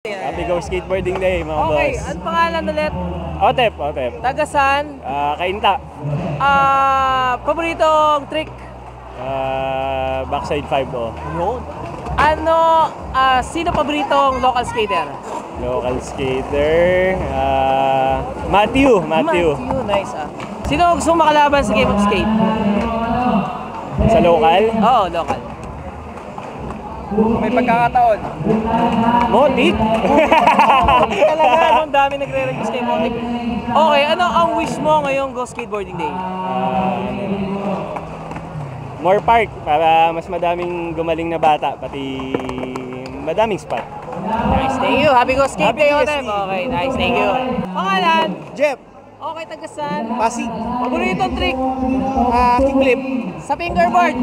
Happy Go Skateboarding Day, mga Okay, boss. ano pangalan ulit? Otep. Tagasan? Kainta. Paboritong trick? Backside 5, oh. Yun. Sino paboritong local skater? Local skater. Matthew. Nice Sino gusto mong makalaban sa game of skate? Sa local. Oo, local. May pagkakataon. Motik. Talaga, ang dami nagre-request kay Motik. Okay, ano ang wish mo ngayong Go Skateboarding Day? More park para mas madaming gumaling na bata, pati madaming spot. Nice, thank you. Happy Go Skate Day, Happy Otep. GSD. Okay, nice, thank you. Pangalan? Jeff, Okay, tagasan? Pasig, Paboritong trick? kickflip, Sa fingerboard?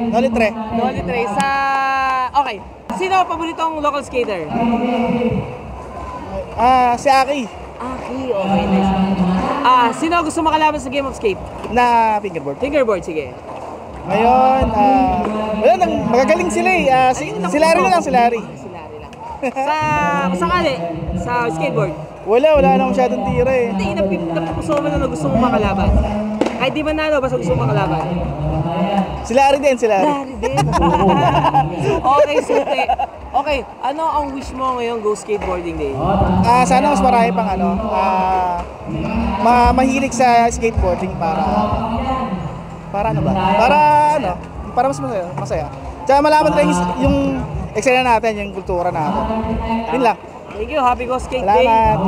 nolitre, Dolly Tray. Okay. Sino ang paboritong local skater? si Aki, Aki, okay, nice. Sino gusto makalaban sa game of skate? na fingerboard. Fingerboard, sige. Ngayon, wala nang magagaling sila eh. Si Larry na lang, si Larry. Si Larry lang. Sakali, sa skateboard. Wala na masyadong tira eh. Hindi, napupuso mo na gusto mong makalaban. Kahit di manalo, basta gusto mong makalaban. Si Larry din, si Larry. Larry din. Okay, suti. Okay, ano ang wish mo ngayong Go Skateboarding Day? Sana mas marami pang mahilig sa skateboarding para mas masaya. Tsaka malaman rin yung eksena natin, yung kultura natin. Yun lang. Thank you, happy Go Skate Day. Salamat.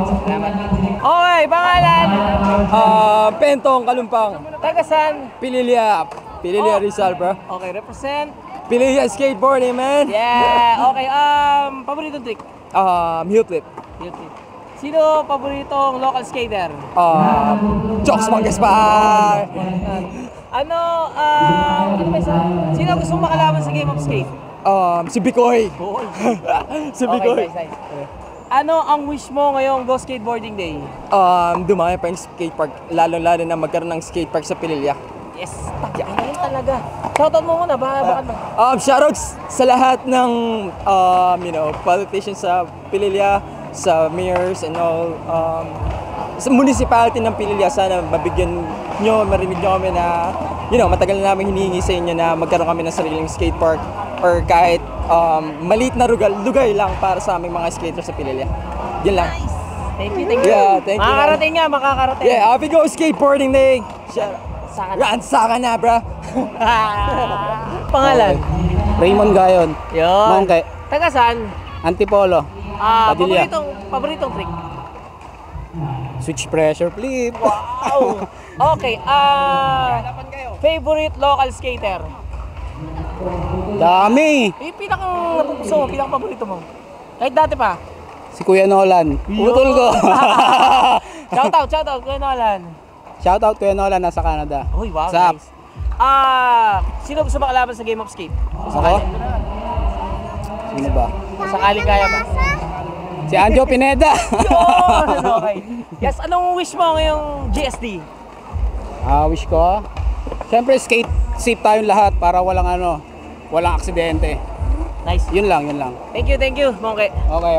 Okay, pangalan? Pentong Kalumpang, Tagasan? Pililya Rizal, bro. Okay, represent? Pililya skateboarding, man. Yeah, okay. Paboritong trick? Heel flip. YouTube. Sino paboritong local skater? Jokes Mangaspar. Ano ba isa? Sino gusto mong makalaban sa game of skate? Si Bikoy. Boy. Si Bikoy. Okay, nice. Ano ang wish mo ngayong Go Skateboarding Day? Dumami pa yung skatepark, lalo-lalo na magkaroon ng skatepark sa Pililya. Yes, ayun talaga. Shoutout mo muna, bakit ba? Shoutouts sa lahat ng politicians sa Pililya, sa mayors and all, sa municipality ng Pililya. Sana mabigyan nyo, marinig nyo kami na, matagal na namin hinihingi sa inyo na magkaroon kami ng sariling skatepark or kahit maliit na lugar lang para sa aming mga skaters sa Pililya. Yun lang. Nice. Thank you. Yeah, thank you. Makakarating. Yeah, happy Go Skateboarding Day! Saka na, bro! Pangalan? Raymond Gayon, Yun. Mongke, Tagasan? Antipolo, Padilla. Paboritong trick? switch pressure flip. Wow! Okay, favorite local skater? Dami! Yung pinakang paborito mo? Kahit dati pa? Si Kuya Nolan, utol ko. Shoutout, Kuya Nolan. Shoutout Kuya Nolan, nasa Canada. Uy, wow, Sup? nice. Sino gusto makalaban sa game of skate? Ako? Sino ba? Sakaling kaya ba? Si Anjo Pineda. Yun! Okay. Yes, anong wish mo ngayong GSD? Wish ko, siyempre skate safe tayong lahat para walang aksidente. Nice. Yun lang. Thank you, Mongke. Okay.